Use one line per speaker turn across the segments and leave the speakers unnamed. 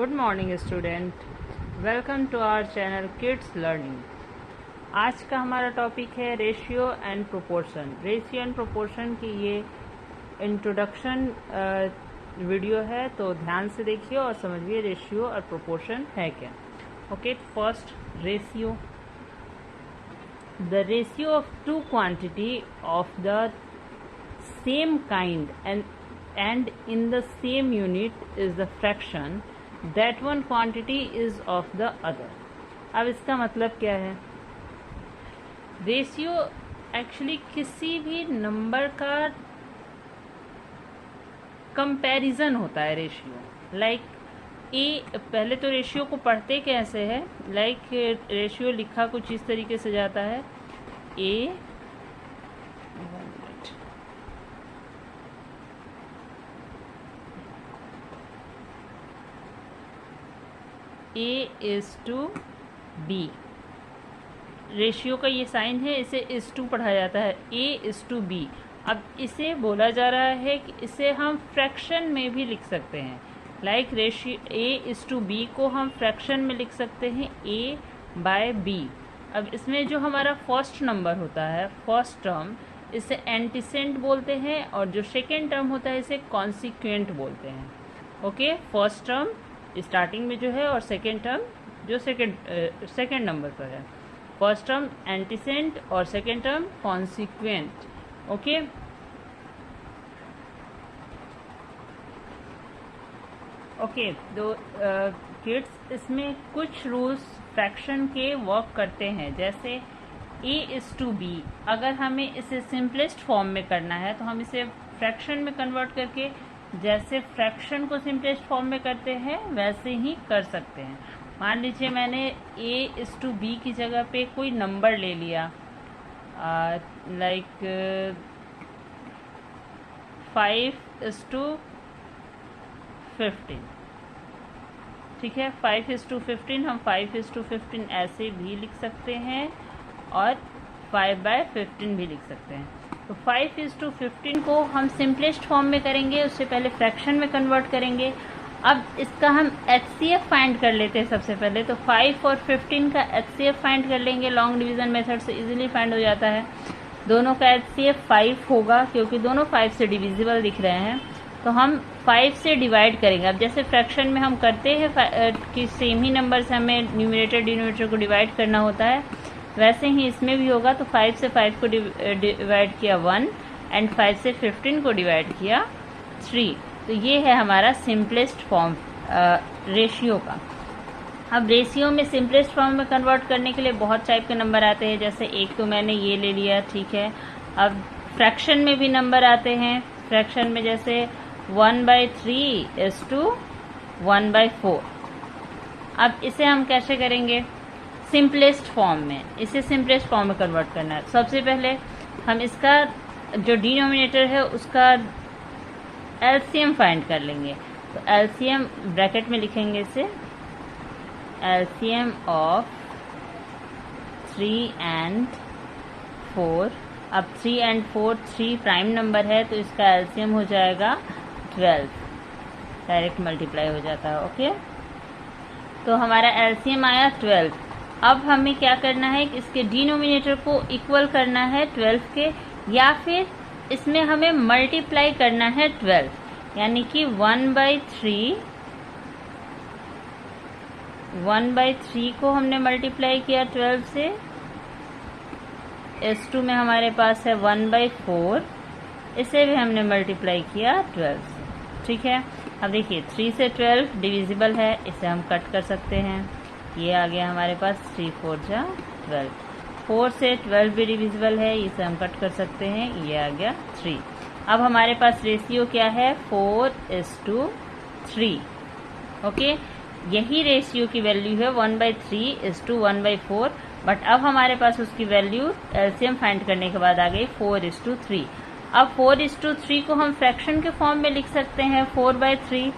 Good morning student, welcome to our channel kids learning. आज का हमारा टॉपिक है ratio and proportion. Ratio and proportion की ये इंट्रोडक्शन वीडियो है, तो ध्यान से देखिए और समझिए रेशियो और प्रोपोर्शन है क्या। Okay, first ratio. The ratio of two quantity of the same kind and in the same unit is the fraction that one quantity is of the other। अब इसका मतलब क्या है? रेशियो एक्चुअली किसी भी नंबर का कंपैरिजन होता है। रेशियो लाइक ए, पहले तो रेशियो को पढ़ते कैसे है, लाइक रेशियो लिखा कुछ इस तरीके से जाता है, ए A:B। रेशियो का ये साइन है, इसे इस टू पढ़ा जाता है, A:B। अब इसे बोला जा रहा है कि इसे हम फ्रैक्शन में भी लिख सकते हैं। लाइक रेशियो A:B को हम फ्रैक्शन में लिख सकते हैं A/B। अब इसमें जो हमारा फर्स्ट नंबर होता है, फर्स्ट टर्म, इसे एंटीसेंट बोलते हैं, और जो सेकेंड टर्म होता है इसे कॉन्सिक्वेंट बोलते हैं। ओके, फर्स्ट टर्म स्टार्टिंग में जो है और सेकेंड टर्म जो सेकेंड नंबर पर है। फर्स्ट टर्म एंटीसेंट और सेकेंड टर्म कॉन्सिक्वेंट। ओके, तो किड्स, इसमें कुछ रूल्स फ्रैक्शन के वर्क करते हैं। जैसे A:B, अगर हमें इसे सिंपलेस्ट फॉर्म में करना है तो हम इसे फ्रैक्शन में कन्वर्ट करके जैसे फ्रैक्शन को सिंपलेस्ट फॉर्म में करते हैं वैसे ही कर सकते हैं। मान लीजिए मैंने A:B की जगह पे कोई नंबर ले लिया, लाइक 5:15। ठीक है, 5:15 हम 5:15 ऐसे भी लिख सकते हैं और 5/15 भी लिख सकते हैं। तो 5:15 को हम सिंपलेस्ट फॉर्म में करेंगे, उससे पहले फ्रैक्शन में कन्वर्ट करेंगे। अब इसका हम HCF फाइंड कर लेते हैं सबसे पहले। तो 5 और 15 का HCF फाइंड कर लेंगे, लॉन्ग डिवीजन मेथड से इजीली फाइंड हो जाता है। दोनों का HCF 5 होगा, क्योंकि दोनों 5 से डिविजिबल दिख रहे हैं, तो हम 5 से डिवाइड करेंगे। अब जैसे फ्रैक्शन में हम करते हैं कि सेम ही नंबर से हमें न्यूमरेटर डिनोमिनेटर को डिवाइड करना होता है, वैसे ही इसमें भी होगा। तो 5 से 5 को डिवाइड किया 1 एंड 5 से 15 को डिवाइड किया 3। तो ये है हमारा सिंपलेस्ट फॉर्म रेशियो का। अब रेशियो में सिंपलेस्ट फॉर्म में कन्वर्ट करने के लिए बहुत टाइप के नंबर आते हैं। जैसे एक तो मैंने ये ले लिया, ठीक है। अब फ्रैक्शन में भी नंबर आते हैं। फ्रैक्शन में जैसे 1/3 is to 1/4। अब इसे हम कैसे करेंगे? सिंपलेस्ट फॉर्म में, इसे सिंपलेस्ट फॉर्म में कन्वर्ट करना है। सबसे पहले हम इसका जो डिनोमिनेटर है उसका LCM फाइंड कर लेंगे। तो LCM ब्रैकेट में लिखेंगे इसे, LCM ऑफ 3 and 4। अब 3 and 4 3 प्राइम नंबर है, तो इसका LCM हो जाएगा 12, डायरेक्ट मल्टीप्लाई हो जाता है। ओके, तो हमारा LCM आया 12। अब हमें क्या करना है कि इसके डिनोमिनेटर को इक्वल करना है 12 के, या फिर इसमें हमें मल्टीप्लाई करना है 12, यानी कि 1/3 को हमने मल्टीप्लाई किया 12 से। S2 में हमारे पास है 1/4, इसे भी हमने मल्टीप्लाई किया 12 से। ठीक है, अब देखिए 3 से 12 डिविजिबल है, इसे हम कट कर सकते हैं। ये आ गया हमारे पास 3 4 जा 12। 4 से 12 भी डिविजिबल है, इसे हम कट कर सकते हैं। ये आ गया 3। अब हमारे पास रेशियो क्या है? 4:3। ओके, यही रेशियो की वैल्यू है 1/3 is to 1/4। बट अब हमारे पास उसकी वैल्यू LCM फाइंड करने के बाद आ गई 4:3। अब 4:3 को हम फ्रैक्शन के फॉर्म में लिख सकते हैं 4/3,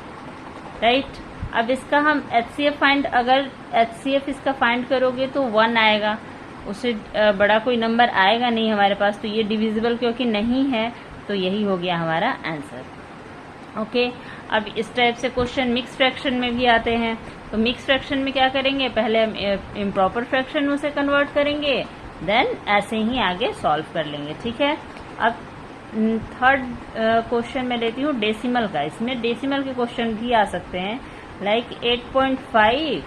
राइट। अब इसका हम अगर HCF इसका फाइंड करोगे तो 1 आएगा, उससे बड़ा कोई नंबर आएगा नहीं हमारे पास। तो ये डिविजिबल क्योंकि नहीं है, तो यही हो गया हमारा आंसर। ओके, अब इस टाइप से क्वेश्चन मिक्स फ्रैक्शन में भी आते हैं। तो मिक्स फ्रैक्शन में क्या करेंगे, पहले हम इम्प्रॉपर फ्रैक्शन में उसे कन्वर्ट करेंगे, देन ऐसे ही आगे सॉल्व कर लेंगे। ठीक है, अब थर्ड क्वेश्चन में लेती हूँ डेसिमल का। इसमें डेसिमल के क्वेश्चन भी आ सकते हैं, लाइक 8.5:10,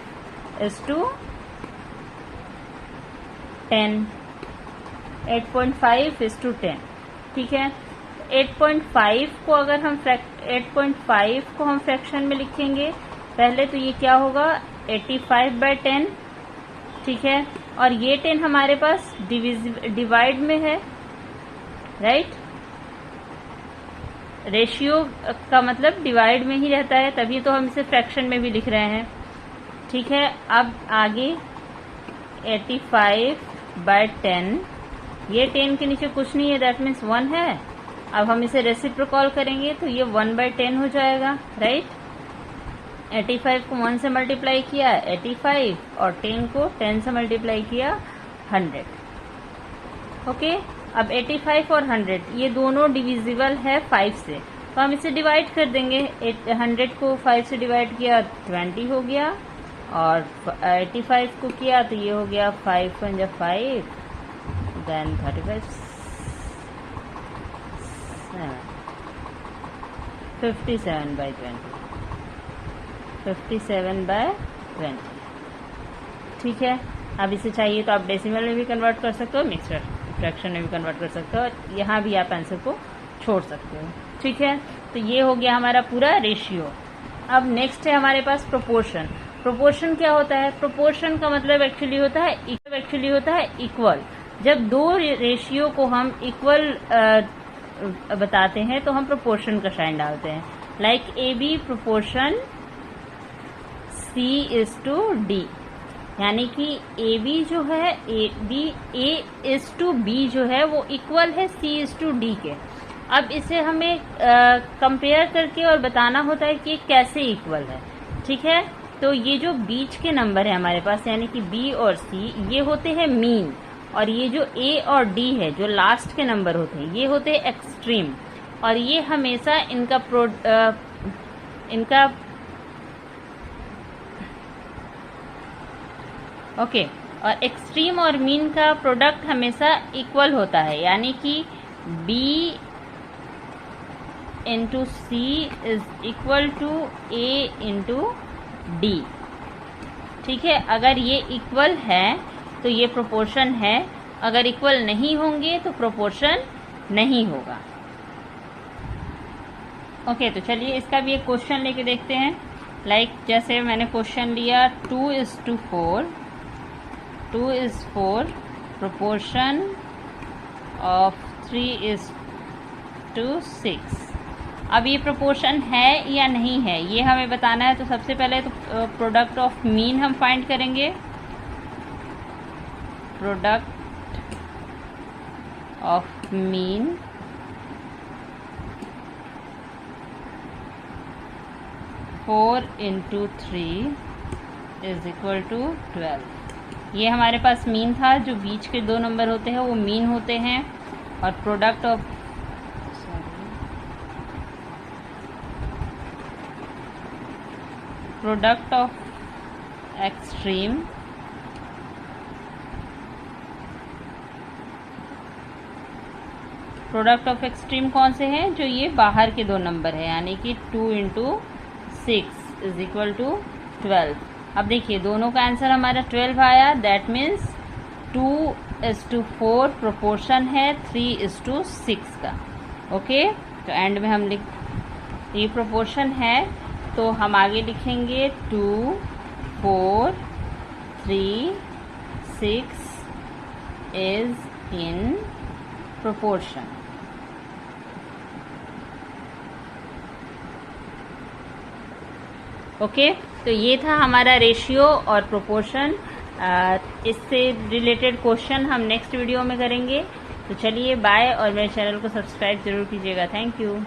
8.5:10। ठीक है, 8.5 को अगर हम 8.5 को हम फ्रैक्शन में लिखेंगे, पहले तो ये क्या होगा 85/10। ठीक है, और ये 10 हमारे पास डिवाइड में है, राइट। रेशियो का मतलब डिवाइड में ही रहता है, तभी तो हम इसे फ्रैक्शन में भी लिख रहे हैं। ठीक है, अब आगे 85/10, ये 10 के नीचे कुछ नहीं है, दैट मीन्स 1 है। अब हम इसे रेसिप्रोकल करेंगे तो ये 1/10 हो जाएगा, राइट। 85 को 1 से मल्टीप्लाई किया 85, और 10 को 10 से मल्टीप्लाई किया 100। ओके, अब 85 और 100 ये दोनों डिविजिबल है 5 से, तो हम इसे डिवाइड कर देंगे। 100 को 5 से डिवाइड किया 20 हो गया, और 85 को किया तो ये हो गया 5 × 5, देन 35, 57/20, 57/20। ठीक है, अब इसे चाहिए तो आप डेसिमल में भी कन्वर्ट कर सकते हो, मिक्स फ्रैक्शन में भी कन्वर्ट कर सकते हो, और यहाँ भी आप आंसर को छोड़ सकते हो। ठीक है, तो ये हो गया हमारा पूरा रेशियो। अब नेक्स्ट है हमारे पास प्रोपोर्शन। प्रोपोर्शन क्या होता है, प्रोपोर्शन का मतलब एक्चुअली होता है इक्वल। जब दो रेशियो को हम इक्वल बताते हैं तो हम प्रोपोर्शन का साइन डालते हैं, लाइक AB प्रोपोर्शन C:D, यानी कि AB जो है A:B जो है वो इक्वल है C:D के। अब इसे हमें कंपेयर करके और बताना होता है कि कैसे इक्वल है। ठीक है, तो ये जो बीच के नंबर है हमारे पास, यानी कि B और C, ये होते हैं मीन, और ये जो A और D है जो लास्ट के नंबर होते हैं, ये होते हैं एक्सट्रीम, और ये हमेशा ओके, और एक्सट्रीम और मीन का प्रोडक्ट हमेशा इक्वल होता है, यानी कि B × C is equal to A × D। ठीक है, अगर ये इक्वल है तो ये प्रोपोर्शन है, अगर इक्वल नहीं होंगे तो प्रोपोर्शन नहीं होगा। ओके, तो चलिए इसका भी एक क्वेश्चन लेके देखते हैं। लाइक जैसे मैंने क्वेश्चन लिया 2:4, प्रोपोर्शन ऑफ 3:6। अब ये प्रोपोर्शन है या नहीं है ये हमें बताना है, तो सबसे पहले तो प्रोडक्ट ऑफ मीन हम फाइंड करेंगे। Product of mean four into 3 is equal to 12। ये हमारे पास मीन था, जो बीच के दो नंबर होते हैं वो मीन होते हैं, और product of extreme product of extreme कौन से हैं, जो ये बाहर के दो नंबर है, यानी कि 2 × 6 इज इक्वल टू 12। अब देखिए दोनों का आंसर हमारा 12 आया, दैट मीन्स 2:4 प्रोपोर्शन है 3:6 का। ओके, तो एंड में हम ये प्रोपोर्शन है, तो हम आगे लिखेंगे 2, 4, 3, 6 इज इन प्रोपोर्शन। ओके, तो ये था हमारा रेशियो और प्रोपोर्शन। इससे रिलेटेड क्वेश्चन हम नेक्स्ट वीडियो में करेंगे। तो चलिए बाय, और मेरे चैनल को सब्सक्राइब जरूर कीजिएगा। Thank you.